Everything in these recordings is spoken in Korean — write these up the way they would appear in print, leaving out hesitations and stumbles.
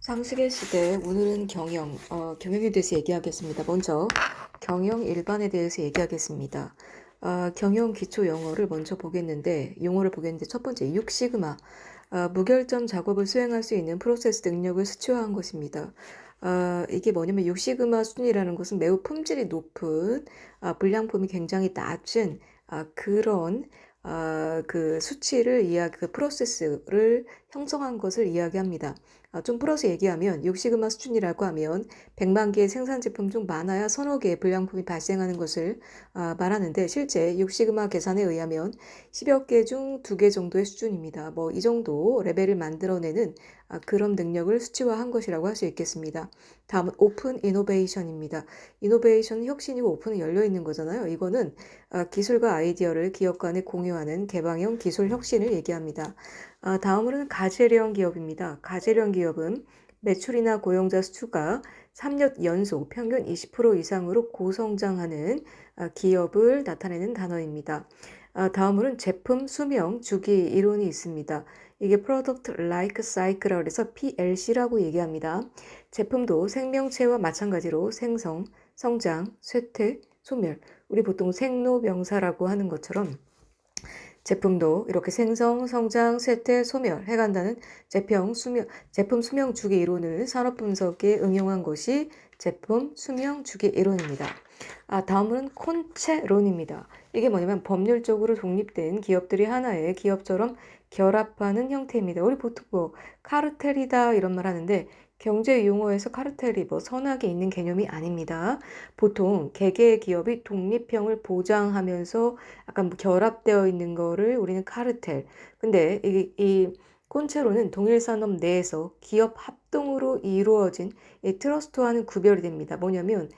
상식의 시대, 오늘은 경영에 대해서 얘기하겠습니다. 먼저 경영 일반에 대해서 얘기하겠습니다. 경영 기초 용어를 보겠는데 첫 번째, 6시그마. 무결점 작업을 수행할 수 있는 프로세스 능력을 수치화한 것입니다. 이게 뭐냐면 6시그마 수준이라는 것은 매우 품질이 높은, 불량품이 굉장히 낮은 그런 그 수치를 그 프로세스를 형성한 것을 이야기합니다. 좀 풀어서 얘기하면 6시그마 수준이라고 하면 100만 개의 생산 제품 중 많아야 서너 개의 불량품이 발생하는 것을 말하는데, 실제 6시그마 계산에 의하면 10여 개 중 2개 정도의 수준입니다. 뭐 이 정도 레벨을 만들어내는 그런 능력을 수치화한 것이라고 할 수 있겠습니다. 다음은 오픈 이노베이션입니다. 이노베이션은 혁신이고 오픈은 열려 있는 거잖아요. 이거는 기술과 아이디어를 기업 간에 공유하는 개방형 기술 혁신을 얘기합니다. 다음으로는 가제령 기업입니다. 가제령 기업은 매출이나 고용자 수가 3년 연속 평균 20% 이상으로 고성장하는 기업을 나타내는 단어입니다. 다음으로는 제품 수명 주기 이론이 있습니다. 이게 Product Life Cycle이라고 해서 PLC라고 얘기합니다. 제품도 생명체와 마찬가지로 생성, 성장, 쇠퇴, 소멸, 우리 보통 생로병사라고 하는 것처럼 제품도 이렇게 생성, 성장, 쇠퇴, 소멸 해간다는 제품 수명 주기 이론을 산업 분석에 응용한 것이 제품 수명 주기 이론입니다. 다음은 콘체론입니다. 이게 뭐냐면 법률적으로 독립된 기업들이 하나의 기업처럼 결합하는 형태입니다. 우리 보통 뭐 카르텔이다 이런 말 하는데, 경제 용어에서 카르텔이 뭐 선악에 있는 개념이 아닙니다. 보통 개개의 기업이 독립형을 보장하면서 약간 뭐 결합되어 있는 거를 우리는 카르텔. 근데 이 콘체로는 동일 산업 내에서 기업 합동으로 이루어진 이 트러스트와는 구별이 됩니다. 뭐냐면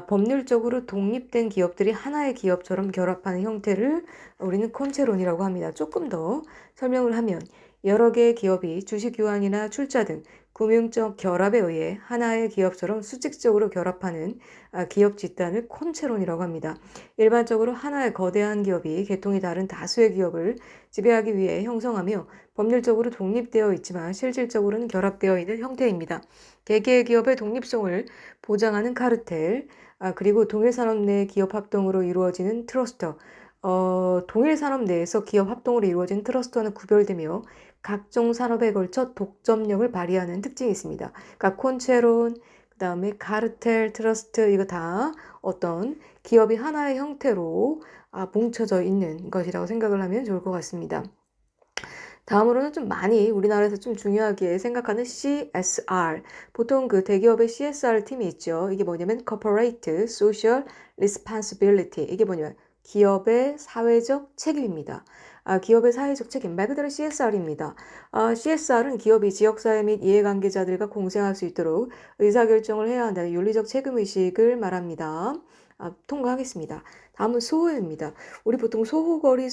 법률적으로 독립된 기업들이 하나의 기업처럼 결합하는 형태를 우리는 콘체론이라고 합니다. 조금 더 설명을 하면, 여러 개의 기업이 주식 교환이나 출자 등 금융적 결합에 의해 하나의 기업처럼 수직적으로 결합하는 기업 집단을 콘체론이라고 합니다. 일반적으로 하나의 거대한 기업이 계통이 다른 다수의 기업을 지배하기 위해 형성하며 법률적으로 독립되어 있지만 실질적으로는 결합되어 있는 형태입니다. 개개의 기업의 독립성을 보장하는 카르텔, 그리고 동일 산업 내 기업 합동으로 이루어지는 트러스터. 동일 산업 내에서 기업 합동으로 이루어진 트러스터는 구별되며 각종 산업에 걸쳐 독점력을 발휘하는 특징이 있습니다. 그러니까 콘체론, 그 다음에 카르텔, 트러스트, 이거 다 어떤 기업이 하나의 형태로 뭉쳐져 있는 것이라고 생각을 하면 좋을 것 같습니다. 다음으로는 좀 많이 우리나라에서 좀 중요하게 생각하는 CSR. 보통 그 대기업의 CSR 팀이 있죠. 이게 뭐냐면 Corporate Social Responsibility. 이게 뭐냐면 기업의 사회적 책임입니다. 기업의 사회적 책임, 말 그대로 CSR입니다. CSR은 기업이 지역사회 및 이해관계자들과 공생할 수 있도록 의사결정을 해야 한다는 윤리적 책임의식을 말합니다. 통과하겠습니다. 다음은 소호입니다. 우리 보통 소호거리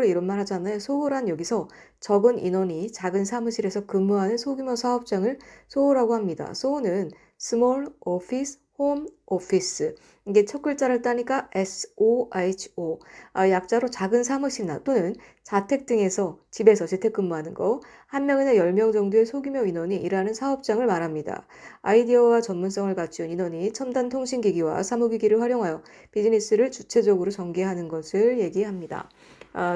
이런 말 하잖아요. 소호란 여기서 적은 인원이 작은 사무실에서 근무하는 소규모 사업장을 소호라고 합니다. 소호는 Small Office, Home Office. 이게 첫 글자를 따니까 SOHO. 약자로 작은 사무실이나 또는 자택 등에서 집에서 재택근무하는 거, 한 명이나 10명 정도의 소규모 인원이 일하는 사업장을 말합니다. 아이디어와 전문성을 갖춘 인원이 첨단 통신기기와 사무기기를 활용하여 비즈니스를 주체적으로 전개하는 것을 얘기합니다.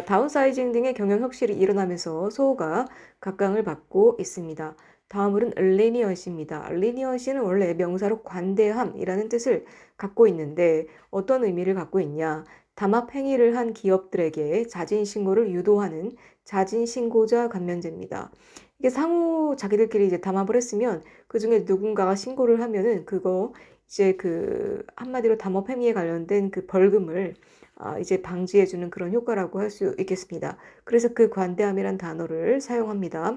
다운사이징 등의 경영 혁신이 일어나면서 소호가 각광을 받고 있습니다. 다음으로는 리니언시입니다. 리니언시는 원래 명사로 관대함이라는 뜻을 갖고 있는데, 어떤 의미를 갖고 있냐? 담합 행위를 한 기업들에게 자진신고를 유도하는 자진신고자 감면제입니다. 이게 상호 자기들끼리 이제 담합을 했으면 그 중에 누군가가 신고를 하면은 그거 이제 그 한마디로 담합 행위에 관련된 그 벌금을 이제 방지해주는 그런 효과라고 할 수 있겠습니다. 그래서 그 관대함이란 단어를 사용합니다.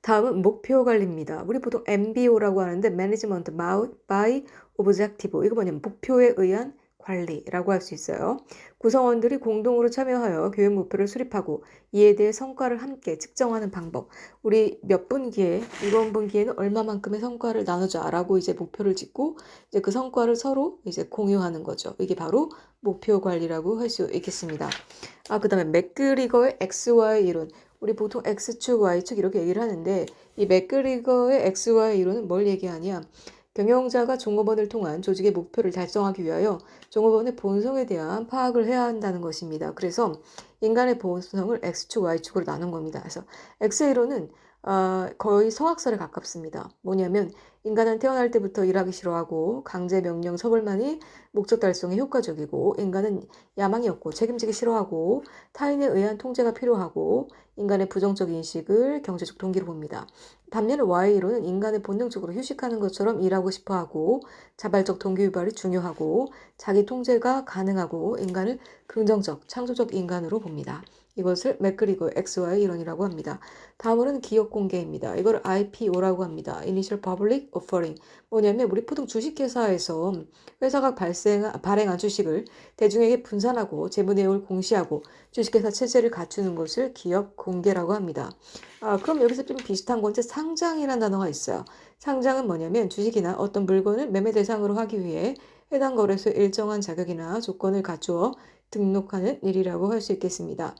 다음은 목표 관리입니다. 우리 보통 MBO라고 하는데 Management by Objective. 이거 뭐냐면 목표에 의한 관리라고 할 수 있어요. 구성원들이 공동으로 참여하여 교육 목표를 수립하고 이에 대해 성과를 함께 측정하는 방법. 우리 몇 분기에 이번 분기에는 얼마만큼의 성과를 나누자라고 이제 목표를 짓고 이제 그 성과를 서로 이제 공유하는 거죠. 이게 바로 목표 관리라고 할 수 있겠습니다. 그다음에 맥그리거의 XY 이론. 우리 보통 X축, Y축 이렇게 얘기를 하는데 이 맥그리거의 X와의 이론은 뭘 얘기하냐? 경영자가 종업원을 통한 조직의 목표를 달성하기 위하여 종업원의 본성에 대한 파악을 해야 한다는 것입니다. 그래서 인간의 본성을 X축, Y축으로 나눈 겁니다. 그래서 X의 이론은 거의 성악설에 가깝습니다. 뭐냐면 인간은 태어날 때부터 일하기 싫어하고 강제 명령 처벌만이 목적 달성에 효과적이고 인간은 야망이 없고 책임지기 싫어하고 타인에 의한 통제가 필요하고 인간의 부정적 인식을 경제적 동기로 봅니다. 반면에 Y로는 인간의 본능적으로 휴식하는 것처럼 일하고 싶어하고 자발적 동기 유발이 중요하고 자기 통제가 가능하고 인간을 긍정적, 창조적 인간으로 봅니다. 이것을 맥그리거 XY 이론이라고 합니다. 다음으로는 기업 공개입니다. 이걸 IPO라고 합니다. Initial Public Offering. 뭐냐면 우리 보통 주식회사에서 회사가 발행한 주식을 대중에게 분산하고 재무 내용을 공시하고 주식회사 체제를 갖추는 것을 기업 공개라고 합니다. 그럼 여기서 좀 비슷한 건데 상장이라는 단어가 있어요. 상장은 뭐냐면 주식이나 어떤 물건을 매매 대상으로 하기 위해 해당 거래소에 일정한 자격이나 조건을 갖추어 등록하는 일이라고 할 수 있겠습니다.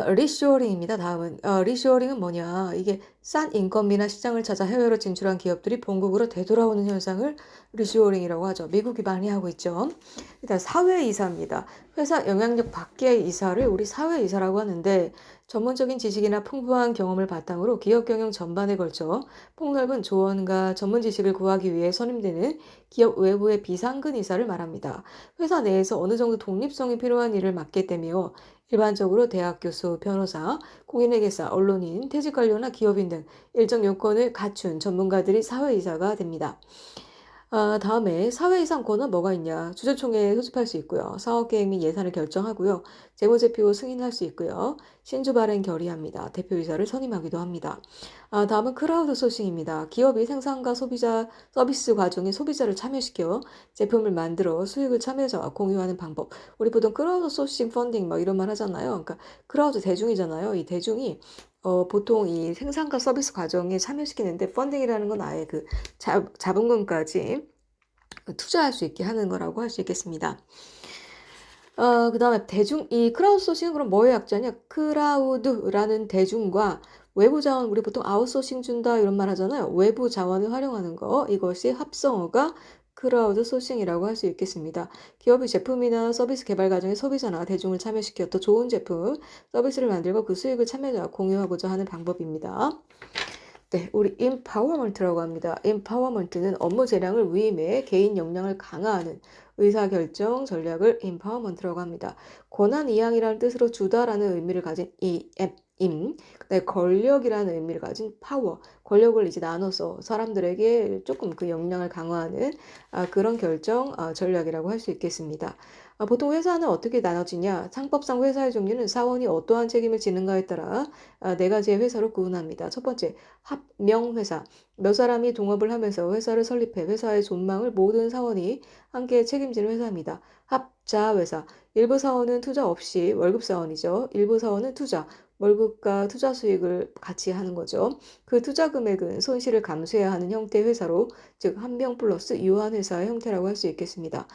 리쇼어링입니다. 다음은 리쇼어링은 뭐냐? 이게 싼 인건비나 시장을 찾아 해외로 진출한 기업들이 본국으로 되돌아오는 현상을 리쇼어링이라고 하죠. 미국이 많이 하고 있죠. 일단 사회이사입니다. 회사 영향력 밖의 이사를 우리 사회이사라고 하는데 전문적인 지식이나 풍부한 경험을 바탕으로 기업 경영 전반에 걸쳐 폭넓은 조언과 전문 지식을 구하기 위해 선임되는 기업 외부의 비상근 이사를 말합니다. 회사 내에서 어느 정도 독립성이 필요한 일을 맡게 되며 일반적으로 대학 교수, 변호사, 공인회계사, 언론인, 퇴직관료나 기업인 등 일정 요건을 갖춘 전문가들이 사회이사가 됩니다. 다음에 사회이상권은 뭐가 있냐? 주주총회에 소집할 수 있고요. 사업계획 및 예산을 결정하고요. 재무제표 승인할 수 있고요. 신주 발행 결의합니다. 대표이사를 선임하기도 합니다. 다음은 크라우드 소싱입니다. 기업이 생산과 소비자 서비스 과정에 소비자를 참여시켜 제품을 만들어 수익을 참여자와 공유하는 방법. 우리 보통 크라우드 소싱 펀딩 막 이런 말 하잖아요. 그러니까 크라우드 대중이잖아요. 이 대중이 보통 이 생산과 서비스 과정에 참여시키는데 펀딩이라는 건 아예 그 자본금까지 투자할 수 있게 하는 거라고 할 수 있겠습니다. 그 다음에 이 크라우드 소싱은 그럼 뭐의 약자냐? 크라우드라는 대중과 외부 자원, 우리 보통 아웃소싱 준다 이런 말 하잖아요. 외부 자원을 활용하는 거, 이것이 합성어가 크라우드 소싱이라고 할 수 있겠습니다. 기업이 제품이나 서비스 개발 과정에 소비자나 대중을 참여시켜 더 좋은 제품, 서비스를 만들고 그 수익을 참여자와 공유하고자 하는 방법입니다. 네, 우리 empowerment라고 합니다. empowerment는 업무 재량을 위임해 개인 역량을 강화하는 의사결정 전략을 empowerment라고 합니다. 권한 이양이라는 뜻으로 주다라는 의미를 가진 그다음에 권력이라는 의미를 가진 power, 권력을 이제 나눠서 사람들에게 조금 그 역량을 강화하는 그런 결정 전략이라고 할 수 있겠습니다. 보통 회사는 어떻게 나눠지냐? 상법상 회사의 종류는 사원이 어떠한 책임을 지는가에 따라 네 가지의 회사로 구분합니다. 첫 번째, 합명회사. 몇 사람이 동업을 하면서 회사를 설립해 회사의 존망을 모든 사원이 함께 책임지는 회사입니다. 합자회사. 일부 사원은 투자 없이 월급 사원이죠. 일부 사원은 투자, 월급과 투자 수익을 같이 하는 거죠. 그 투자 금액은 손실을 감수해야 하는 형태의 회사로, 즉 합명 플러스 유한 회사의 형태라고 할 수 있겠습니다.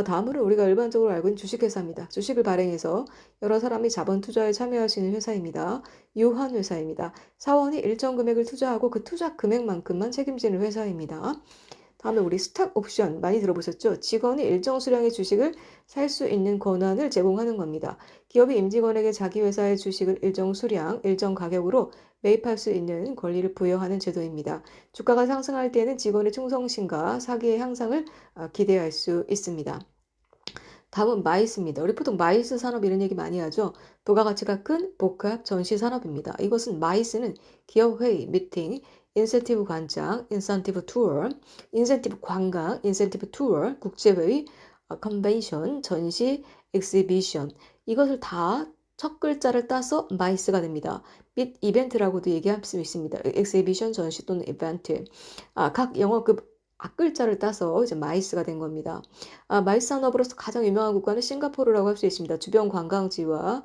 다음으로 우리가 일반적으로 알고 있는 주식회사입니다. 주식을 발행해서 여러 사람이 자본 투자에 참여할 수 있는 회사입니다. 유한 회사입니다. 사원이 일정 금액을 투자하고 그 투자 금액만큼만 책임지는 회사입니다. 다음에 우리 스탁 옵션 많이 들어보셨죠? 직원이 일정 수량의 주식을 살 수 있는 권한을 제공하는 겁니다. 기업이 임직원에게 자기 회사의 주식을 일정 수량, 일정 가격으로 매입할 수 있는 권리를 부여하는 제도입니다. 주가가 상승할 때에는 직원의 충성심과 사기의 향상을 기대할 수 있습니다. 다음은 마이스입니다. 우리 보통 마이스 산업 이런 얘기 많이 하죠. 부가가치가 큰 복합 전시 산업입니다. 이것은 마이스는 기업 회의, 미팅, 인센티브 관장, 인센티브 투어, 인센티브 관광, 인센티브 투어, 국제회의, 컨벤션, 전시, 엑시비션 이것을 다 첫 글자를 따서 마이스가 됩니다. 및 이벤트라고도 얘기할 수 있습니다. 엑시비션, 전시 또는 이벤트. 각 영어급 앞글자를 따서 이제 마이스가 된 겁니다. 마이스 산업으로서 가장 유명한 국가는 싱가포르라고 할 수 있습니다. 주변 관광지와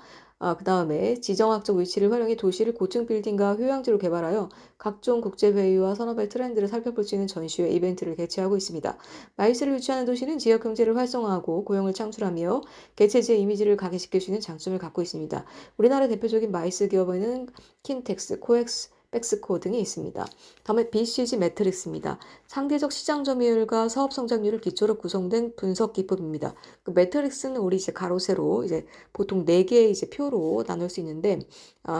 그다음에 지정학적 위치를 활용해 도시를 고층 빌딩과 휴양지로 개발하여 각종 국제회의와 산업의 트렌드를 살펴볼 수 있는 전시회 이벤트를 개최하고 있습니다. 마이스를 유치하는 도시는 지역 경제를 활성화하고 고용을 창출하며 개체지의 이미지를 각인시킬 수 있는 장점을 갖고 있습니다. 우리나라 대표적인 마이스 기업에는 킨텍스, 코엑스, 백스코 등이 있습니다. 다음에 BCG 매트릭스입니다. 상대적 시장 점유율과 사업 성장률을 기초로 구성된 분석 기법입니다. 그 매트릭스는 우리 이제 가로 세로 이제 보통 4개의 이제 표로 나눌 수 있는데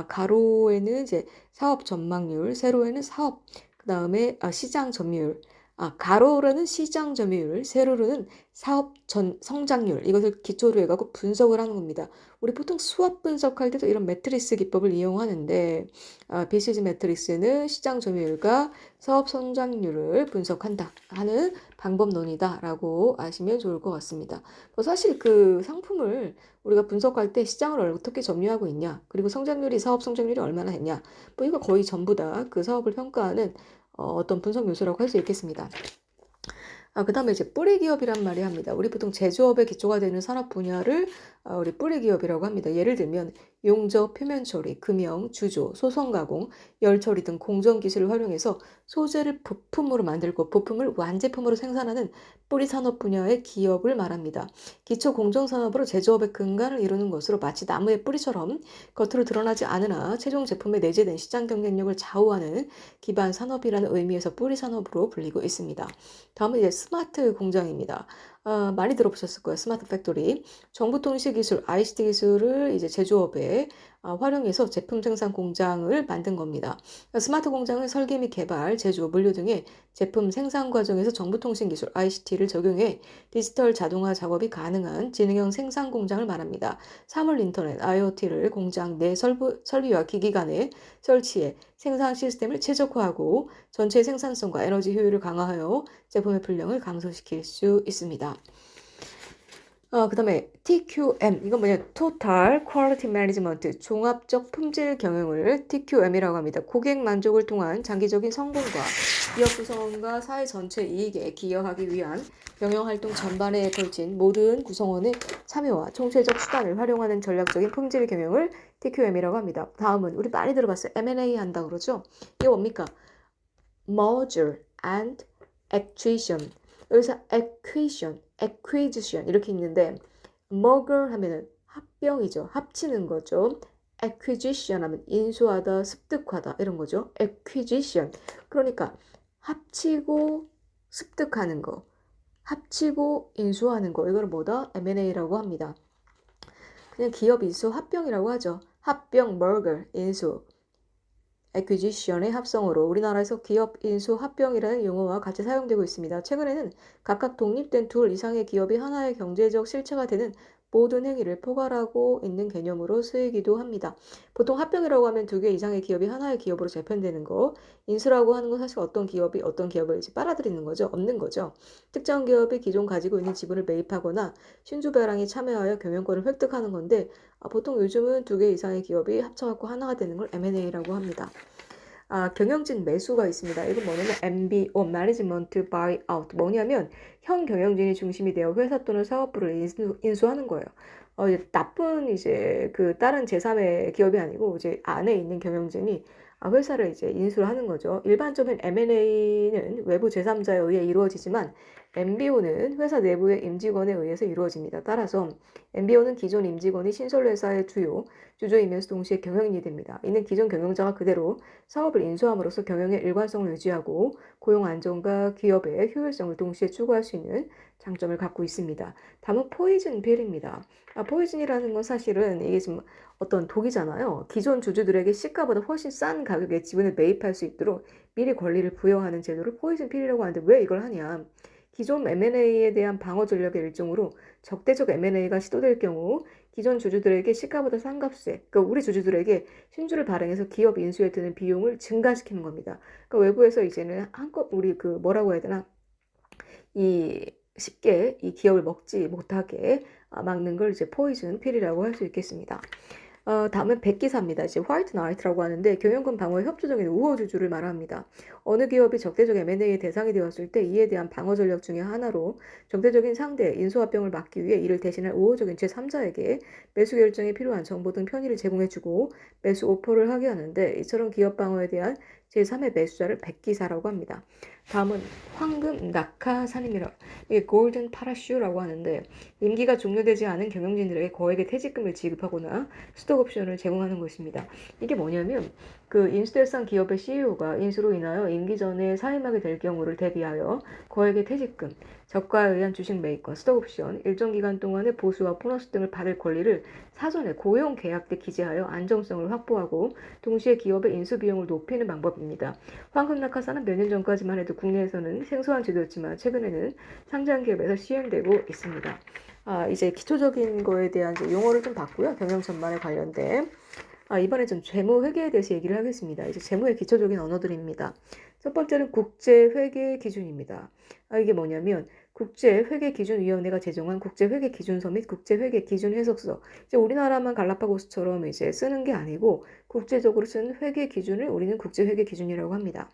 가로에는 이제 사업 전망률, 세로에는 사업, 그다음에 시장 점유율, 가로로는 시장 점유율, 세로로는 사업 전 성장률 이것을 기초로 해가지고 분석을 하는 겁니다. 우리 보통 수학 분석할 때도 이런 매트리스 기법을 이용하는데 BCG 매트리스는 시장 점유율과 사업 성장률을 분석한다 하는 방법론이다라고 아시면 좋을 것 같습니다. 사실 그 상품을 우리가 분석할 때 시장을 어떻게 점유하고 있냐, 그리고 성장률이 사업 성장률이 얼마나 했냐, 이거 거의 전부 다 그 사업을 평가하는 어떤 분석 요소라고 할 수 있겠습니다. 그 다음에 이제 뿌리 기업이란 말이 합니다. 우리 보통 제조업의 기초가 되는 산업 분야를 우리 뿌리 기업이라고 합니다. 예를 들면 용접, 표면 처리, 금형, 주조, 소성 가공, 열 처리 등 공정 기술을 활용해서 소재를 부품으로 만들고 부품을 완제품으로 생산하는 뿌리 산업 분야의 기업을 말합니다. 기초 공정 산업으로 제조업의 근간을 이루는 것으로 마치 나무의 뿌리처럼 겉으로 드러나지 않으나 최종 제품에 내재된 시장 경쟁력을 좌우하는 기반 산업이라는 의미에서 뿌리 산업으로 불리고 있습니다. 다음은 이제 스마트 공장입니다. 많이 들어보셨을 거예요. 스마트 팩토리. 정보통신기술, ICT 기술을 이제 제조업에 활용해서 제품 생산 공장을 만든 겁니다. 스마트 공장은 설계 및 개발, 제조, 물류 등의 제품 생산 과정에서 정보통신기술, ICT를 적용해 디지털 자동화 작업이 가능한 지능형 생산 공장을 말합니다. 사물 인터넷, IoT를 공장 내 설비와 기기 간에 설치해 생산 시스템을 최적화하고 전체 생산성과 에너지 효율을 강화하여 제품의 분량을 감소시킬 수 있습니다. 그 다음에 TQM, 이건 뭐냐? Total Quality Management, 종합적 품질 경영을 TQM이라고 합니다. 고객 만족을 통한 장기적인 성공과 기업 구성원과 사회 전체 이익에 기여하기 위한 경영활동 전반에 걸친 모든 구성원의 참여와 총체적 수단을 활용하는 전략적인 품질 경영을 TQM이라고 합니다. 다음은 우리 많이 들어봤어요. M&A 한다 그러죠? 이게 뭡니까? Merger and Acquisition. 여기서 acquisition 이렇게 있는데 merger 하면은 합병이죠. 합치는 거죠. acquisition 하면 인수하다, 습득하다 이런 거죠. acquisition. 그러니까 합치고 습득하는 거, 합치고 인수하는 거 이걸 뭐다? M&A라고 합니다. 그냥 기업 인수 합병이라고 하죠. 합병, merger, 인수. acquisition의 합성어로 우리나라에서 기업 인수 합병이라는 용어와 같이 사용되고 있습니다. 최근에는 각각 독립된 둘 이상의 기업이 하나의 경제적 실체가 되는 모든 행위를 포괄하고 있는 개념으로 쓰이기도 합니다. 보통 합병이라고 하면 2개 이상의 기업이 하나의 기업으로 재편되는 거, 인수라고 하는 건 사실 어떤 기업이 어떤 기업을 이제 빨아들이는 거죠. 없는 거죠. 특정 기업이 기존 가지고 있는 지분을 매입하거나 신주배랑에 참여하여 경영권을 획득하는 건데 보통 요즘은 2개 이상의 기업이 합쳐갖고 하나가 되는 걸 M&A라고 합니다. 경영진 매수가 있습니다. 이건 뭐냐면 MBO, Management Buyout. 뭐냐면 현 경영진이 중심이 되어 회사 또는 사업부를 인수하는 거예요. 나쁜 이제 그 다른 제3의 기업이 아니고 이제 안에 있는 경영진이 회사를 이제 인수를 하는 거죠. 일반적인 M&A는 외부 제3자에 의해 이루어지지만 MBO는 회사 내부의 임직원에 의해서 이루어집니다. 따라서 MBO는 기존 임직원이 신설 회사의 주주이면서 동시에 경영인이 됩니다. 이는 기존 경영자가 그대로 사업을 인수함으로써 경영의 일관성을 유지하고 고용 안정과 기업의 효율성을 동시에 추구할 수 있는 장점을 갖고 있습니다. 다음은 포이즌 빌입니다. 포이즌이라는 건 사실은 이게 지금 어떤 독이잖아요. 기존 주주들에게 시가보다 훨씬 싼 가격에 지분을 매입할 수 있도록 미리 권리를 부여하는 제도를 포이즌 필이라고 하는데 왜 이걸 하냐? 기존 M&A에 대한 방어 전략의 일종으로 적대적 M&A가 시도될 경우 기존 주주들에게 시가보다 싼 값에, 그러니까 우리 주주들에게 신주를 발행해서 기업 인수에 드는 비용을 증가시키는 겁니다. 그러니까 외부에서 이제는 한껏 우리 그 뭐라고 해야 되나 쉽게 이 기업을 먹지 못하게 막는 걸 이제 포이즌 필이라고 할 수 있겠습니다. 다음은 백기사입니다. 이제 화이트 나이트라고 하는데 경영권 방어에 협조적인 우호주주를 말합니다. 어느 기업이 적대적 M&A의 대상이 되었을 때 이에 대한 방어 전략 중의 하나로 적대적인 상대 인수합병을 막기 위해 이를 대신할 우호적인 제3자에게 매수 결정에 필요한 정보 등 편의를 제공해주고 매수 오퍼를 하게 하는데 이처럼 기업 방어에 대한 제3의 매수자를 백기사라고 합니다. 다음은 황금 낙하산입니다. 이게 골든 파라슈라고 하는데 임기가 종료되지 않은 경영진들에게 거액의 퇴직금을 지급하거나 스톡 옵션을 제공하는 것입니다. 이게 뭐냐면 그 인수대상 기업의 CEO가 인수로 인하여 임기 전에 사임하게 될 경우를 대비하여 거액의 퇴직금, 저가에 의한 주식 매입과 스톡 옵션, 일정 기간 동안의 보수와 보너스 등을 받을 권리를 사전에 고용 계약 때 기재하여 안정성을 확보하고 동시에 기업의 인수 비용을 높이는 방법입니다. 황금 낙하산은 몇 년 전까지만 해도 국내에서는 생소한 제도였지만 최근에는 상장 기업에서 시행되고 있습니다. 이제 기초적인 거에 대한 이제 용어를 좀 봤고요. 경영 전반에 관련된. 이번에 좀 재무 회계에 대해서 얘기를 하겠습니다. 이제 재무의 기초적인 언어들입니다. 첫 번째는 국제회계 기준입니다. 이게 뭐냐면 국제회계기준위원회가 제정한 국제회계기준서 및 국제회계 기준 해석서. 이제 우리나라만 갈라파고스처럼 이제 쓰는 게 아니고 국제적으로 쓰는 회계 기준을 우리는 국제회계 기준이라고 합니다.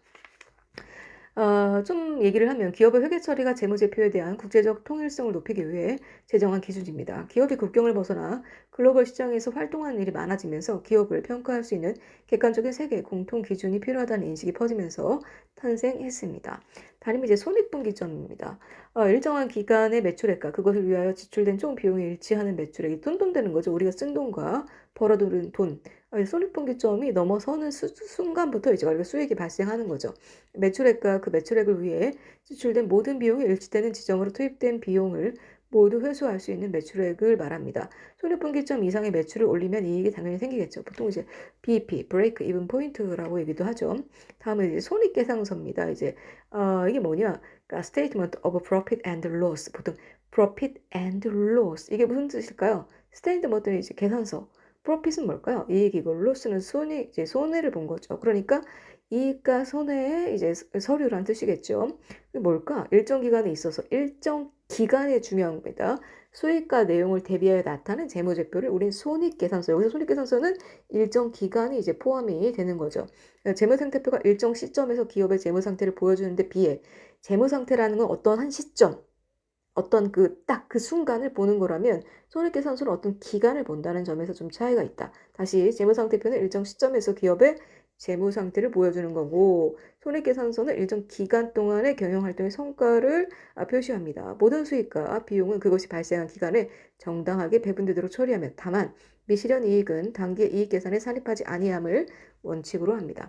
좀 얘기를 하면 기업의 회계 처리가 재무제표에 대한 국제적 통일성을 높이기 위해 제정한 기준입니다. 기업이 국경을 벗어나 글로벌 시장에서 활동하는 일이 많아지면서 기업을 평가할 수 있는 객관적인 세계 공통 기준이 필요하다는 인식이 퍼지면서 탄생했습니다. 다음은 이제 손익분기점입니다. 일정한 기간의 매출액과 그것을 위하여 지출된 총 비용이 일치하는 매출액이 돈돈되는 거죠. 우리가 쓴 돈과 벌어들인 돈. 손익분기점이 넘어서는 순간부터 이제 우리가 수익이 발생하는 거죠. 매출액과 그 매출액을 위해 지출된 모든 비용이 일치되는 지점으로 투입된 비용을 모두 회수할 수 있는 매출액을 말합니다. 손익분기점 이상의 매출을 올리면 이익이 당연히 생기겠죠. 보통 이제 BEP, Break Even Point라고 얘기도 하죠. 다음은 이제 손익계산서입니다. 이제 이게 뭐냐? 그러니까 Statement of Profit and Loss. 보통 Profit and Loss 이게 무슨 뜻일까요? Statement은 이제 계산서. Profit은 뭘까요? 이익이고 Loss는 손익, 이제 손해를 본 거죠. 그러니까 이익과 손해의 이제 서류란 뜻이겠죠. 뭘까? 일정 기간에 있어서 일정 기간이 중요한 겁니다. 수익과 내용을 대비하여 나타낸 재무제표를 우린 손익계산서. 여기서 손익계산서는 일정 기간이 이제 포함이 되는 거죠. 재무상태표가 일정 시점에서 기업의 재무상태를 보여주는데 비해 재무상태라는 건 어떤 한 시점, 어떤 딱 그 순간을 보는 거라면 손익계산서는 어떤 기간을 본다는 점에서 좀 차이가 있다. 다시 재무상태표는 일정 시점에서 기업의 재무 상태를 보여주는 거고 손익계산서는 일정 기간 동안의 경영활동의 성과를 표시합니다. 모든 수익과 비용은 그것이 발생한 기간에 정당하게 배분되도록 처리하며 다만 미실현 이익은 단기 이익 계산에 산입하지 아니함을 원칙으로 합니다.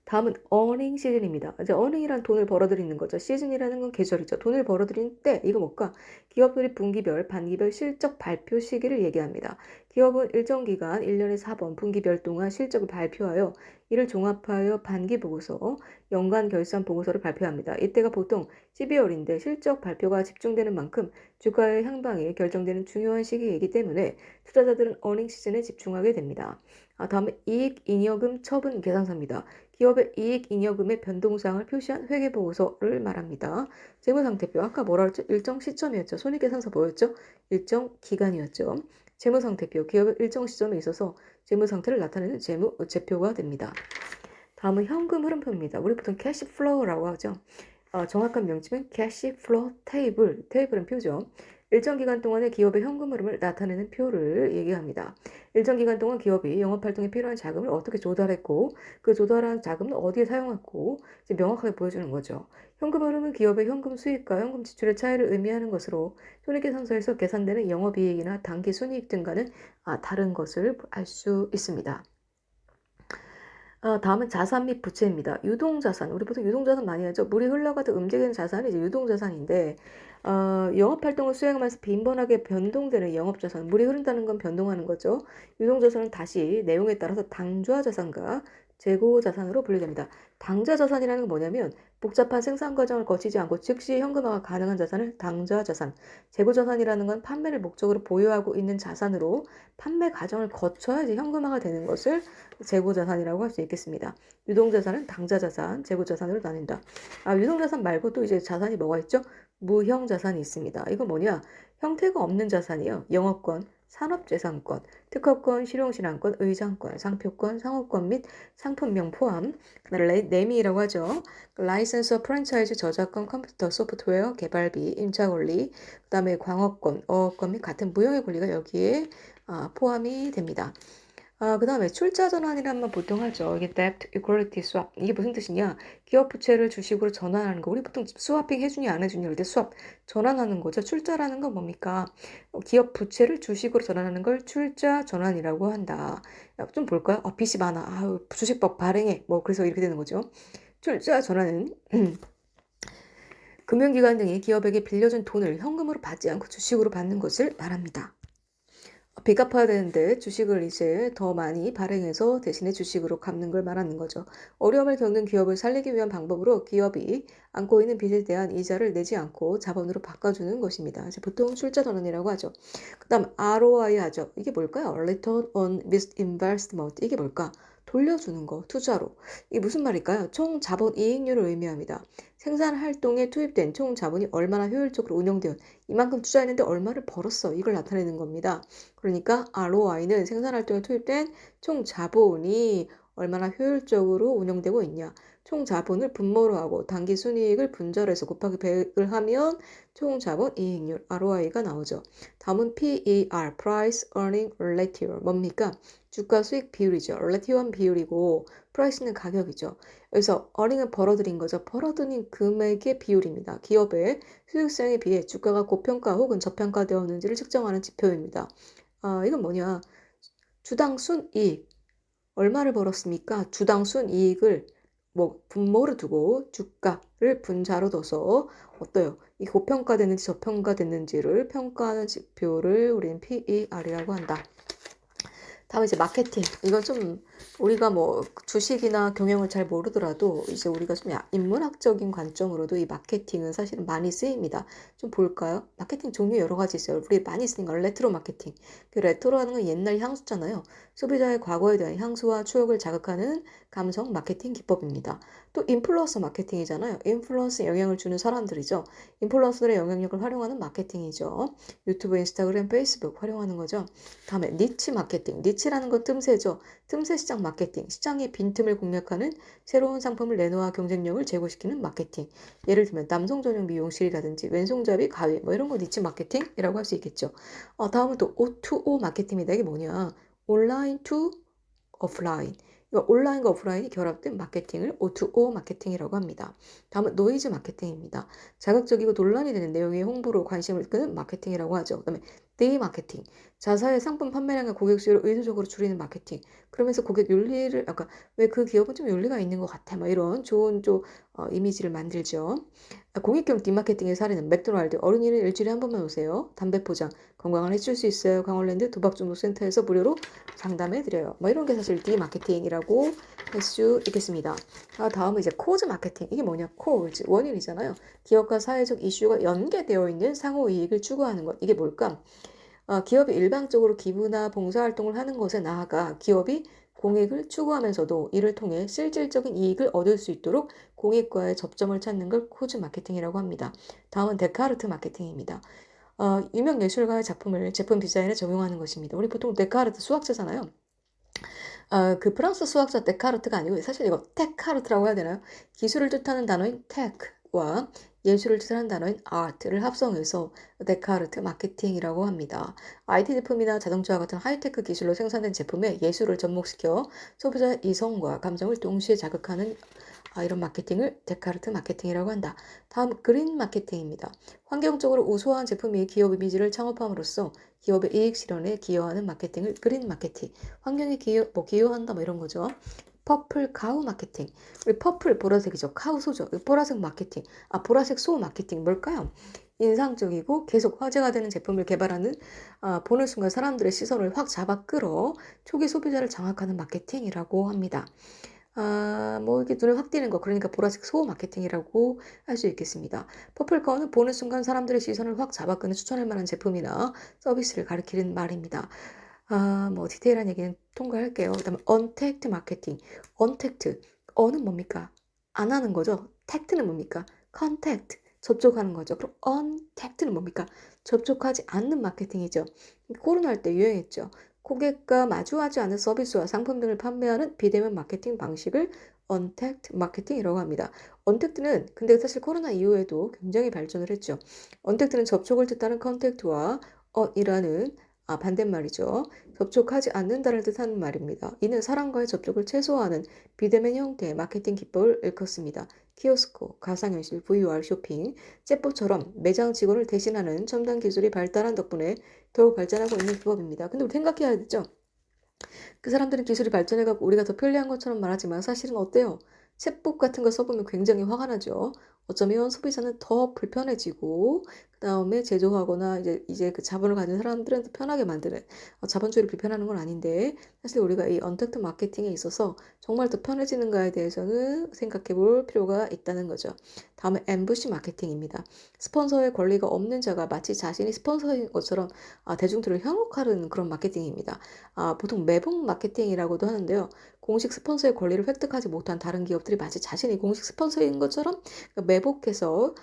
다음은 earning 시즌입니다. 이제 earning이란 돈을 벌어들이는 거죠. 시즌이라는 건 계절이죠. 돈을 벌어들이는 때 이거 뭘까? 기업들이 분기별, 반기별 실적 발표 시기를 얘기합니다. 기업은 일정 기간 1년에 4번 분기별 동안 실적을 발표하여 이를 종합하여 반기 보고서, 연간 결산 보고서를 발표합니다. 이때가 보통 12월인데 실적 발표가 집중되는 만큼 주가의 향방이 결정되는 중요한 시기이기 때문에 투자자들은 earning 시즌에 집중하게 됩니다. 다음은 이익잉여금 처분 계산서입니다. 기업의 이익잉여금의 변동사항을 표시한 회계보고서를 말합니다. 재무상태표, 아까 뭐라 했죠? 일정 시점이었죠. 손익계산서 뭐였죠? 일정 기간이었죠. 재무상태표, 기업의 일정 시점에 있어서 재무상태를 나타내는 재무제표가 됩니다. 다음은 현금 흐름표입니다. 우리 보통 캐시플로우라고 하죠. 정확한 명칭은 캐시플로우 테이블, 테이블은 표죠. 일정 기간 동안의 기업의 현금 흐름을 나타내는 표를 얘기합니다. 일정 기간 동안 기업이 영업활동에 필요한 자금을 어떻게 조달했고 그 조달한 자금은 어디에 사용했고 이제 명확하게 보여주는 거죠. 현금 흐름은 기업의 현금 수익과 현금 지출의 차이를 의미하는 것으로 손익계산서에서 계산되는 영업이익이나 당기순이익 등과는 다른 것을 알 수 있습니다. 다음은 자산 및 부채입니다. 유동자산. 우리 보통 유동자산 많이 하죠. 물이 흘러가도 움직이는 자산이 이제 유동자산인데, 영업활동을 수행하면서 빈번하게 변동되는 영업자산. 물이 흐른다는 건 변동하는 거죠. 유동자산은 다시 내용에 따라서 당좌자산과 재고자산으로 분류됩니다. 당좌자산이라는 건 뭐냐면 복잡한 생산 과정을 거치지 않고 즉시 현금화가 가능한 자산을 당좌자산, 재고자산이라는 건 판매를 목적으로 보유하고 있는 자산으로 판매 과정을 거쳐야 이제 현금화가 되는 것을 재고자산이라고 할 수 있겠습니다. 유동자산은 당좌자산, 재고자산으로 나뉜다. 유동자산 말고 또 이제 자산이 뭐가 있죠? 무형자산이 있습니다. 이건 뭐냐? 형태가 없는 자산이요. 영업권, 산업재산권, 특허권, 실용신안권, 의장권, 상표권, 상호권 및 상품명 포함, 레미라고 하죠. 라이센서, 프랜차이즈, 저작권, 컴퓨터, 소프트웨어, 개발비, 임차권리, 그 다음에 광어권, 어업권 및 같은 무형의 권리가 여기에 포함이 됩니다. 그 다음에 출자 전환이란 말 보통 하죠. 이게 debt equality swap. 이게 무슨 뜻이냐? 기업 부채를 주식으로 전환하는 거. 우리 보통 스와핑 해주니 안 해주니 이럴 때 swap 전환하는 거죠. 출자라는 건 뭡니까? 기업 부채를 주식으로 전환하는 걸 출자 전환이라고 한다. 좀 볼까요? 빚이 많아. 주식법 발행해. 뭐 그래서 이렇게 되는 거죠. 출자 전환은 금융기관 등이 기업에게 빌려준 돈을 현금으로 받지 않고 주식으로 받는 것을 말합니다. 빚 갚아야 되는데 주식을 이제 더 많이 발행해서 대신에 주식으로 갚는 걸 말하는 거죠. 어려움을 겪는 기업을 살리기 위한 방법으로 기업이 안고 있는 빚에 대한 이자를 내지 않고 자본으로 바꿔주는 것입니다. 보통 출자 전환이라고 하죠. 그 다음 ROI 하죠. 이게 뭘까요? Return on Investment. 이게 뭘까? 돌려주는 거, 투자로. 이게 무슨 말일까요? 총 자본 이익률을 의미합니다. 생산 활동에 투입된 총 자본이 얼마나 효율적으로 운영되어 이만큼 투자했는데 얼마를 벌었어. 이걸 나타내는 겁니다. 그러니까 ROI는 생산 활동에 투입된 총 자본이 얼마나 효율적으로 운영되고 있냐. 총 자본을 분모로 하고 당기 순이익을 분절해서 곱하기 100을 하면 총 자본 이익률 ROI가 나오죠. 다음은 PER, Price Earning Ratio. 뭡니까? 주가 수익 비율이죠. relative한 비율이고 price는 가격이죠. 그래서 earning은 벌어들인 거죠. 벌어들인 금액의 비율입니다. 기업의 수익성에 비해 주가가 고평가 혹은 저평가되었는지를 측정하는 지표입니다. 이건 뭐냐? 주당 순이익. 얼마를 벌었습니까? 주당 순이익을 분모를 두고 주가를 분자로 둬서 어때요? 이 고평가됐는지 저평가됐는지를 평가하는 지표를 우리는 PER이라고 한다. 다음 이제 마케팅. 이건 좀 우리가 뭐 주식이나 경영을 잘 모르더라도 이제 우리가 좀 인문학적인 관점으로도 이 마케팅은 사실은 많이 쓰입니다. 좀 볼까요? 마케팅 종류 여러 가지 있어요. 우리 많이 쓰는 건 레트로 마케팅. 그 레트로라는 건 옛날 향수잖아요. 소비자의 과거에 대한 향수와 추억을 자극하는 감성 마케팅 기법입니다. 또 인플루언서 마케팅이잖아요. 인플루언서 영향을 주는 사람들이죠. 인플루언서들의 영향력을 활용하는 마케팅이죠. 유튜브, 인스타그램, 페이스북 활용하는 거죠. 다음에 니치 마케팅. 니치라는 건 틈새죠. 틈새 시장 마케팅. 시장의 빈틈을 공략하는 새로운 상품을 내놓아 경쟁력을 제고시키는 마케팅. 예를 들면 남성 전용 미용실이라든지 왼손잡이 가위 뭐 이런 거 니치 마케팅이라고 할 수 있겠죠. 다음은 또 O2O 마케팅입니다. 이게 뭐냐? 온라인 투 오프라인. 온라인과 오프라인이 결합된 마케팅을 O2O 마케팅이라고 합니다. 다음은 노이즈 마케팅입니다. 자극적이고 논란이 되는 내용의 홍보로 관심을 끄는 마케팅이라고 하죠. 그다음에 데이 마케팅. 자사의 상품 판매량과 고객 수요를 의도적으로 줄이는 마케팅. 그러면서 고객 윤리를 아까 왜 그 기업은 좀 윤리가 있는 것 같아. 막 이런 좋은 이미지를 만들죠. 공익경 디마케팅의 사례는 맥도날드. 어린이는 일주일에 한 번만 오세요. 담배 포장. 건강을 해줄 수 있어요. 강원랜드 도박중독센터에서 무료로 상담해드려요. 뭐 이런 게 사실 디마케팅이라고 할 수 있겠습니다. 다음은 이제 코즈 마케팅. 이게 뭐냐? 코즈. 원인이잖아요. 기업과 사회적 이슈가 연계되어 있는 상호 이익을 추구하는 것. 이게 뭘까? 기업이 일방적으로 기부나 봉사활동을 하는 것에 나아가 기업이 공익을 추구하면서도 이를 통해 실질적인 이익을 얻을 수 있도록 공익과의 접점을 찾는 걸 코즈 마케팅이라고 합니다. 다음은 데카르트 마케팅입니다. 유명 예술가의 작품을 제품 디자인에 적용하는 것입니다. 우리 보통 데카르트 수학자잖아요. 그 프랑스 수학자 데카르트가 아니고 사실 이거 테카르트라고 해야 되나요? 기술을 뜻하는 단어인 tech와 예술을 뜻하는 단어인 art를 합성해서 데카르트 마케팅이라고 합니다. IT 제품이나 자동차와 같은 하이테크 기술로 생산된 제품에 예술을 접목시켜 소비자의 이성과 감정을 동시에 자극하는 이런 마케팅을 데카르트 마케팅이라고 한다. 다음 그린 마케팅입니다. 환경적으로 우수한 제품이 기업 이미지를 창업함으로써 기업의 이익 실현에 기여하는 마케팅을 그린 마케팅. 환경에 기여한다 뭐 이런 거죠. 퍼플 카우 마케팅. 우리 퍼플 보라색이죠. 카우 소죠. 보라색 마케팅. 보라색 소 마케팅 뭘까요? 인상적이고 계속 화제가 되는 제품을 개발하는 보는 순간 사람들의 시선을 확 잡아 끌어 초기 소비자를 장악하는 마케팅이라고 합니다. 이렇게 눈에 확 띄는 거, 그러니까 보라색 소 마케팅이라고 할 수 있겠습니다. 퍼플카우는 보는 순간 사람들의 시선을 확 잡아끄는 추천할 만한 제품이나 서비스를 가리키는 말입니다. 디테일한 얘기는 통과할게요. 그다음에 언택트 마케팅. 언택트. 어는 뭡니까? 안 하는 거죠. 택트는 뭡니까? 컨택트. 접촉하는 거죠. 그럼 언택트는 뭡니까? 접촉하지 않는 마케팅이죠. 코로나 할 때 유행했죠. 고객과 마주하지 않은 서비스와 상품 등을 판매하는 비대면 마케팅 방식을 언택트 마케팅이라고 합니다. 언택트는 근데 사실 코로나 이후에도 굉장히 발전을 했죠. 언택트는 접촉을 뜻하는 컨택트와 이라는 반대말이죠. 접촉하지 않는다를 뜻하는 말입니다. 이는 사람과의 접촉을 최소화하는 비대면 형태의 마케팅 기법을 일컫습니다. 키오스코, 가상현실, VR 쇼핑, 챗봇처럼 매장 직원을 대신하는 첨단 기술이 발달한 덕분에 더욱 발전하고 있는 기법입니다. 근데 우리 생각해야 되죠. 그 사람들은 기술이 발전해갖고 우리가 더 편리한 것처럼 말하지만 사실은 어때요? 챗봇 같은 거 써보면 굉장히 화가 나죠. 어쩌면 소비자는 더 불편해지고 그다음에 제조하거나 이제 그 자본을 가진 사람들은 더 편하게 만드는 자본주의를 비판하는 건 아닌데 사실 우리가 이 언택트 마케팅에 있어서 정말 더 편해지는가에 대해서는 생각해 볼 필요가 있다는 거죠. 다음에 엠부시 마케팅입니다. 스폰서의 권리가 없는 자가 마치 자신이 스폰서인 것처럼 대중들을 현혹하는 그런 마케팅입니다. 보통 매복 마케팅이라고도 하는데요. 공식 스폰서의 권리를 획득하지 못한 다른 기업들이 마치 자신이 공식 스폰서인 것처럼 매복해서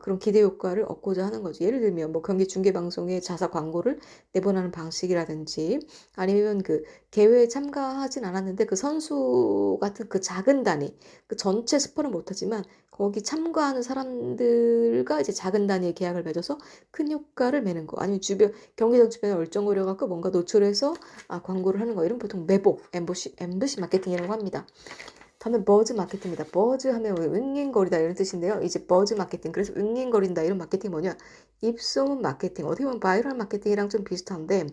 그런 기대 효과를 얻고자 하는 거죠. 예를 들면 뭐 경기 중계 방송에 자사 광고를 내보내는 방식이라든지 아니면 그 대회에 참가하진 않았는데 그 선수 같은 그 작은 단위, 그 전체 스포는 못하지만 거기 참가하는 사람들과 이제 작은 단위의 계약을 맺어서 큰 효과를 내는 거. 아니면 주변 경기장 주변에 얼쩡거려 갖고 뭔가 노출해서 광고를 하는 거. 이런 보통 매복, 엠버시 마케팅이라고 합니다. 다음에 버즈 마케팅입니다. 버즈 하면 윙윙거리다 이런 뜻인데요. 이제 버즈 마케팅. 그래서 윙윙거린다 이런 마케팅이 뭐냐? 입소문 마케팅. 어떻게 보면 바이럴 마케팅이랑 좀 비슷한데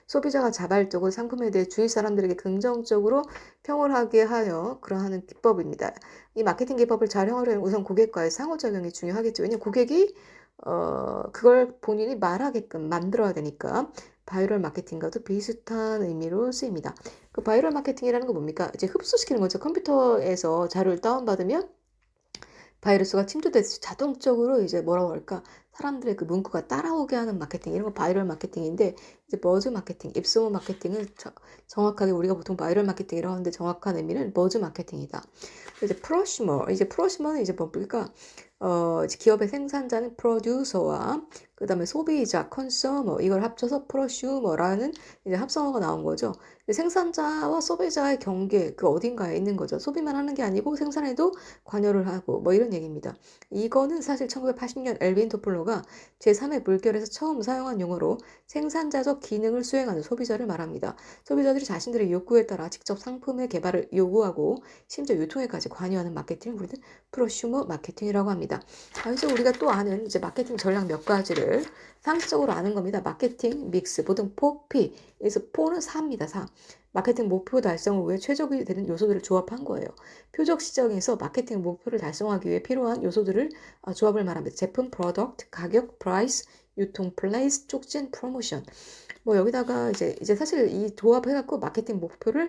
소비자가 자발적으로 상품에 대해 주위 사람들에게 긍정적으로 평을 하게 하여 그러한 기법입니다. 이 마케팅 기법을 잘 활용하려면 우선 고객과의 상호작용이 중요하겠죠. 왜냐면 고객이 그걸 본인이 말하게끔 만들어야 되니까 바이럴 마케팅과도 비슷한 의미로 쓰입니다. 그 바이럴 마케팅이라는 건 뭡니까? 이제 흡수시키는 거죠. 컴퓨터에서 자료를 다운받으면 바이러스가 침투돼서 자동적으로 이제 뭐라고 할까? 사람들의 그 문구가 따라오게 하는 마케팅, 이런 거 바이럴 마케팅인데, 이제 버즈 마케팅, 입소문 마케팅을 정확하게 우리가 보통 바이럴 마케팅이라고 하는데 정확한 의미는 버즈 마케팅이다. 이제 프로슈머는 이제 뭡니까? 이제 기업의 생산자는 프로듀서와 그 다음에 소비자, 컨셔머 이걸 합쳐서 프로슈머라는 이제 합성어가 나온 거죠. 생산자와 소비자의 경계 그 어딘가에 있는 거죠. 소비만 하는 게 아니고 생산에도 관여를 하고 뭐 이런 얘기입니다. 이거는 사실 1980년 엘빈 토플러가 제3의 물결에서 처음 사용한 용어로 생산자적 기능을 수행하는 소비자를 말합니다. 소비자들이 자신들의 욕구에 따라 직접 상품의 개발을 요구하고 심지어 유통에까지 관여하는 마케팅을 우리는 프로슈머 마케팅이라고 합니다. 이제 우리가 또 아는 이제 마케팅 전략 몇 가지를 상식적으로 아는 겁니다. 마케팅 믹스, 보통 포피, 그래서 포는 사입니다. 사. 마케팅 목표 달성을 위해 최적이 되는 요소들을 조합한 거예요. 표적 시장에서 마케팅 목표를 달성하기 위해 필요한 요소들을 조합을 말합니다. 제품, 프로덕트, 가격, 프라이스, 유통, 플레이스, 촉진, 프로모션. 뭐 여기다가 이제 사실 이 조합해갖고 마케팅 목표를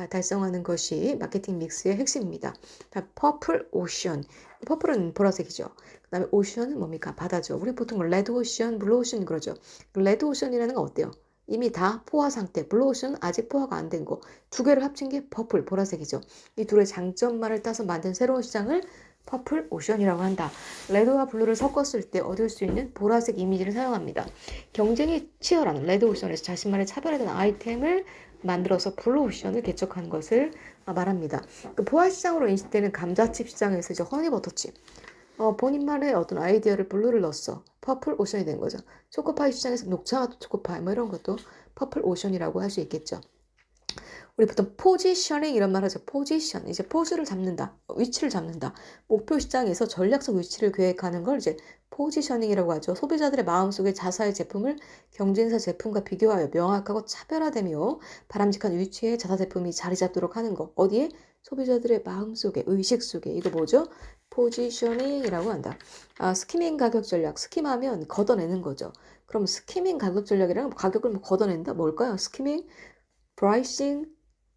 달성하는 것이 마케팅 믹스의 핵심입니다. 다 퍼플 오션. 퍼플은 보라색이죠. 그 다음에 오션은 뭡니까? 바다죠. 우리 보통 레드 오션, 블루 오션 그러죠. 레드 오션이라는 건 어때요? 이미 다 포화 상태, 블루 오션은 아직 포화가 안 된 거. 두 개를 합친 게 퍼플, 보라색이죠. 이 둘의 장점만을 따서 만든 새로운 시장을 퍼플 오션이라고 한다. 레드와 블루를 섞었을 때 얻을 수 있는 보라색 이미지를 사용합니다. 경쟁이 치열한 레드 오션에서 자신만의 차별화된 아이템을 만들어서 블루 오션을 개척한 것을 말합니다. 그 포화 시장으로 인식되는 감자칩 시장에서 이제 허니버터칩. 본인만의 어떤 아이디어를 블루를 넣었어. 퍼플 오션이 된 거죠. 초코파이 시장에서 녹차 초코파이 뭐 이런 것도 퍼플 오션이라고 할 수 있겠죠. 우리 보통 포지셔닝 이런 말 하죠. 포지션. 이제 포즈를 잡는다. 위치를 잡는다. 목표 시장에서 전략적 위치를 계획하는 걸 이제 포지셔닝이라고 하죠. 소비자들의 마음속에 자사의 제품을 경쟁사 제품과 비교하여 명확하고 차별화되며 바람직한 위치에 자사 제품이 자리 잡도록 하는 거. 어디에? 소비자들의 마음속에, 의식 속에. 이거 뭐죠? 포지셔닝이라고 한다. 스키밍 가격 전략. 스킴하면 걷어내는 거죠. 그럼 스키밍 가격 전략이랑 가격을 뭐 걷어낸다? 뭘까요? 스키밍, 프라이싱,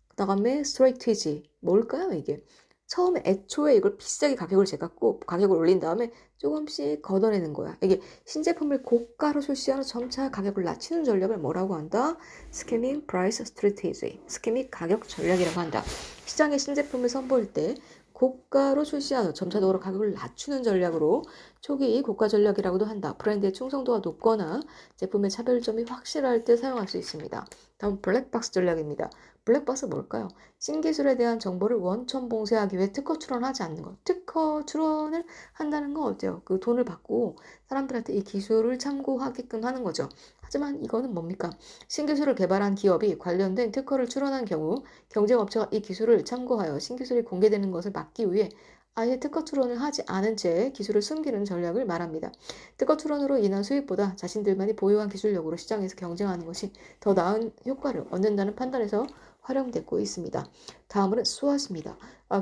그다음에 스트레이티지 뭘까요 이게? 처음에 애초에 이걸 비싸게 가격을 제갖고 가격을 올린 다음에 조금씩 걷어내는 거야. 이게 신제품을 고가로 출시하는 점차 가격을 낮추는 전략을 뭐라고 한다? 스캐밍 프라이스 스트래티지. 스캐밍 가격 전략이라고 한다. 시장에 신제품을 선보일 때 고가로 출시하는 점차적으로 가격을 낮추는 전략으로 초기 고가 전략이라고도 한다. 브랜드의 충성도가 높거나 제품의 차별점이 확실할 때 사용할 수 있습니다. 다음 블랙박스 전략입니다. 블랙박스 뭘까요? 신기술에 대한 정보를 원천 봉쇄하기 위해 특허 출원하지 않는 것. 특허 출원을 한다는 건 어때요? 그 돈을 받고 사람들한테 이 기술을 참고하게끔 하는 거죠. 하지만 이거는 뭡니까? 신기술을 개발한 기업이 관련된 특허를 출원한 경우 경쟁업체가 이 기술을 참고하여 신기술이 공개되는 것을 막기 위해 아예 특허 출원을 하지 않은 채 기술을 숨기는 전략을 말합니다. 특허 출원으로 인한 수입보다 자신들만이 보유한 기술력으로 시장에서 경쟁하는 것이 더 나은 효과를 얻는다는 판단에서 활용되고 있습니다. 다음은 SWOT입니다.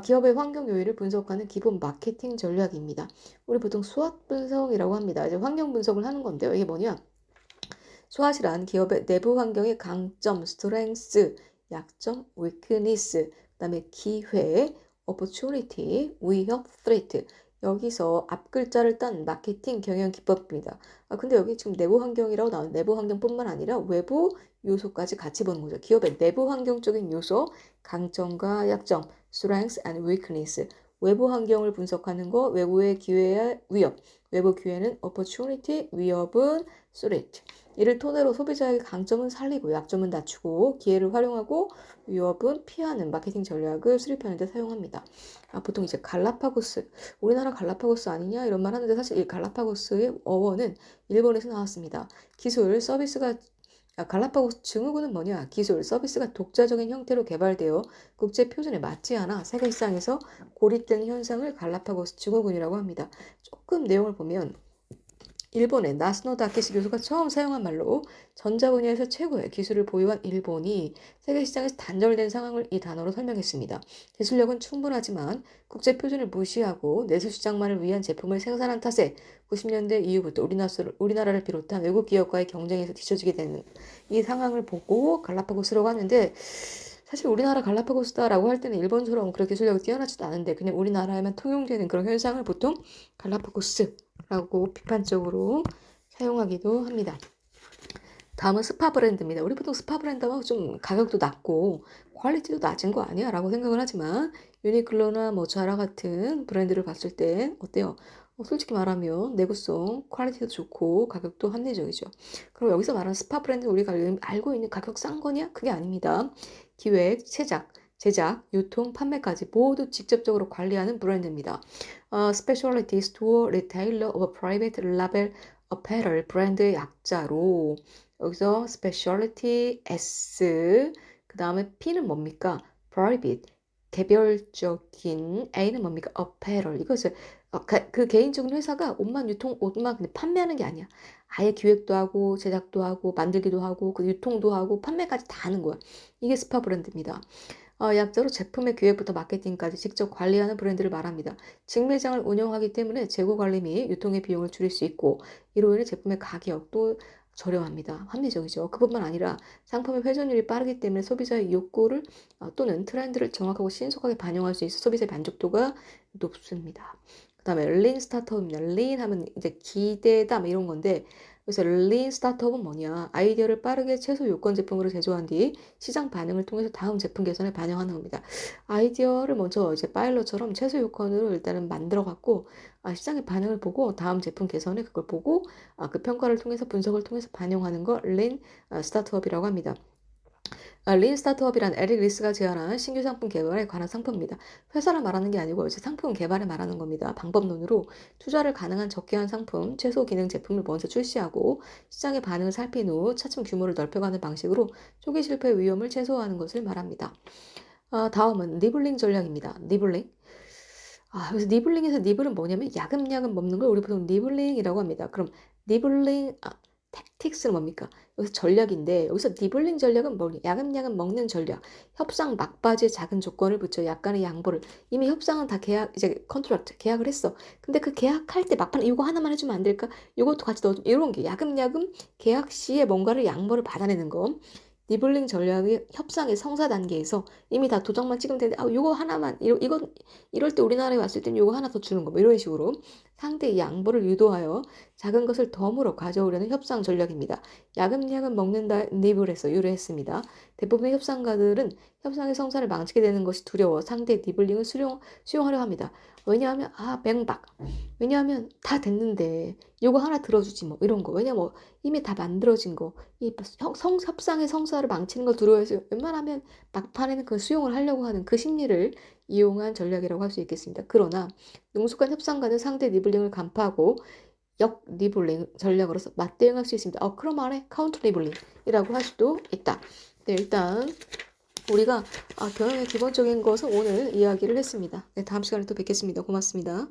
기업의 환경 요인을 분석하는 기본 마케팅 전략입니다. 우리 보통 SWOT 분석이라고 합니다. 이제 환경 분석을 하는 건데요. 이게 뭐냐? SWOT이란 기업의 내부 환경의 강점, 스트렝스, 약점, weakness, 그다음에 기회, opportunity, 위협, threat. 여기서 앞글자를 딴 마케팅 경영 기법입니다. 근데 여기 지금 내부 환경이라고 나온 내부 환경뿐만 아니라 외부 요소까지 같이 보는 거죠. 기업의 내부 환경적인 요소, 강점과 약점, strengths and weakness. 외부 환경을 분석하는 거, 외부의 기회와 위협, 외부 기회는 opportunity, 위협은 threat. 이를 토대로 소비자의 강점은 살리고 약점은 낮추고 기회를 활용하고 위협은 피하는 마케팅 전략을 수립하는 데 사용합니다. 보통 이제 갈라파고스, 우리나라 갈라파고스 아니냐 이런 말 하는데 사실 이 갈라파고스의 어원은 일본에서 나왔습니다. 기술, 서비스가 갈라파고스 증후군은 뭐냐? 기술, 서비스가 독자적인 형태로 개발되어 국제 표준에 맞지 않아 세계 시장에서 고립된 현상을 갈라파고스 증후군이라고 합니다. 조금 내용을 보면 일본의 나스노 다케시 교수가 처음 사용한 말로 전자 분야에서 최고의 기술을 보유한 일본이 세계 시장에서 단절된 상황을 이 단어로 설명했습니다. 기술력은 충분하지만 국제 표준을 무시하고 내수 시장만을 위한 제품을 생산한 탓에 90년대 이후부터 우리나라를 비롯한 외국 기업과의 경쟁에서 뒤처지게 되는 이 상황을 보고 갈라파고스라고 하는데 사실 우리나라 갈라파고스다라고 할 때는 일본처럼 그렇게 기술력이 뛰어나지도 않은데 그냥 우리나라에만 통용되는 그런 현상을 보통 갈라파고스라고 비판적으로 사용하기도 합니다. 다음은 스파 브랜드입니다. 우리 보통 스파 브랜드하면 좀 가격도 낮고 퀄리티도 낮은 거 아니야? 라고 생각을 하지만 유니클로나 뭐 자라 같은 브랜드를 봤을 때 어때요? 솔직히 말하면 내구성, 퀄리티도 좋고 가격도 합리적이죠. 그럼 여기서 말하는 스파 브랜드 우리가 알고 있는 가격 싼 거냐? 그게 아닙니다. 기획, 제작, 유통, 판매까지 모두 직접적으로 관리하는 브랜드입니다. Specialty Store Retailer of Private Label Apparel 브랜드의 약자로 여기서 specialty S 그 다음에 P는 뭡니까? private 개별적인 A는 뭡니까? apparel 이것을 그 개인적인 회사가 옷만 근데 판매하는 게 아니야. 아예 기획도 하고 제작도 하고 만들기도 하고 그 유통도 하고 판매까지 다 하는 거야. 이게 스파 브랜드입니다. 약자로 제품의 기획부터 마케팅까지 직접 관리하는 브랜드를 말합니다. 직매장을 운영하기 때문에 재고 관리 및 유통의 비용을 줄일 수 있고 이로 인해 제품의 가격도 저렴합니다. 합리적이죠. 그뿐만 아니라 상품의 회전율이 빠르기 때문에 소비자의 욕구를 또는 트렌드를 정확하고 신속하게 반영할 수 있어 소비자의 만족도가 높습니다. 그 다음에 린 스타트업입니다. 린 하면 이제 기대다 뭐 이런 건데 그래서 린 스타트업은 뭐냐? 아이디어를 빠르게 최소 요건 제품으로 제조한 뒤 시장 반응을 통해서 다음 제품 개선에 반영하는 겁니다. 아이디어를 먼저 이제 파일럿처럼 최소 요건으로 일단은 만들어 갖고 시장의 반응을 보고 다음 제품 개선에 그걸 보고 그 평가를 통해서 분석을 통해서 반영하는 걸 린 스타트업이라고 합니다. 린 스타트업이란 에릭 리스가 제안한 신규 상품 개발에 관한 상품입니다. 회사를 말하는 게 아니고 이제 상품 개발을 말하는 겁니다. 방법론으로 투자를 가능한 적게 한 상품, 최소 기능 제품을 먼저 출시하고 시장의 반응을 살핀 후 차츰 규모를 넓혀가는 방식으로 초기 실패 위험을 최소화하는 것을 말합니다. 다음은 니블링 전략입니다. 니블링. 그래서 니블링에서 니블은 뭐냐면 야금야금 먹는 걸 우리 보통 니블링이라고 합니다. 그럼 니블링 택틱스는 뭡니까? 여기서 전략인데 여기서 니블링 전략은 뭐냐? 야금야금 먹는 전략. 협상 막바지에 작은 조건을 붙여 약간의 양보를 이미 협상은 다 계약 이제 컨트랙트 계약을 했어. 근데 그 계약할 때 막판 이거 하나만 해주면 안 될까? 이것도 같이 넣어줘. 이런 게 야금야금 계약 시에 뭔가를 양보를 받아내는 거. 니블링 전략이 협상의 성사 단계에서 이미 다 도장만 찍으면 되는데 요거 하나만 이럴 때 우리나라에 왔을 때는 요거 하나 더 주는 거 뭐 이런 식으로 상대의 양보를 유도하여 작은 것을 덤으로 가져오려는 협상 전략입니다. 야금야금 먹는다 니블에서 유래했습니다. 대부분의 협상가들은 협상의 성사를 망치게 되는 것이 두려워 상대의 니블링을 수용하려 합니다. 왜냐하면 맹박. 왜냐하면 다 됐는데 요거 하나 들어주지 뭐 이런 거. 왜냐 뭐 이미 다 만들어진 거. 이 협상의 성사를 망치는 걸 두려워해서 웬만하면 막판에는 그 수용을 하려고 하는 그 심리를 이용한 전략이라고 할 수 있겠습니다. 그러나 능숙한 협상가는 상대 니블링을 간파하고 역 리블링 전략으로서 맞대응할 수 있습니다. 그럼 안에 카운터 리블링이라고 할 수도 있다. 네, 일단 우리가 경영의 기본적인 것을 오늘 이야기를 했습니다. 네, 다음 시간에 또 뵙겠습니다. 고맙습니다.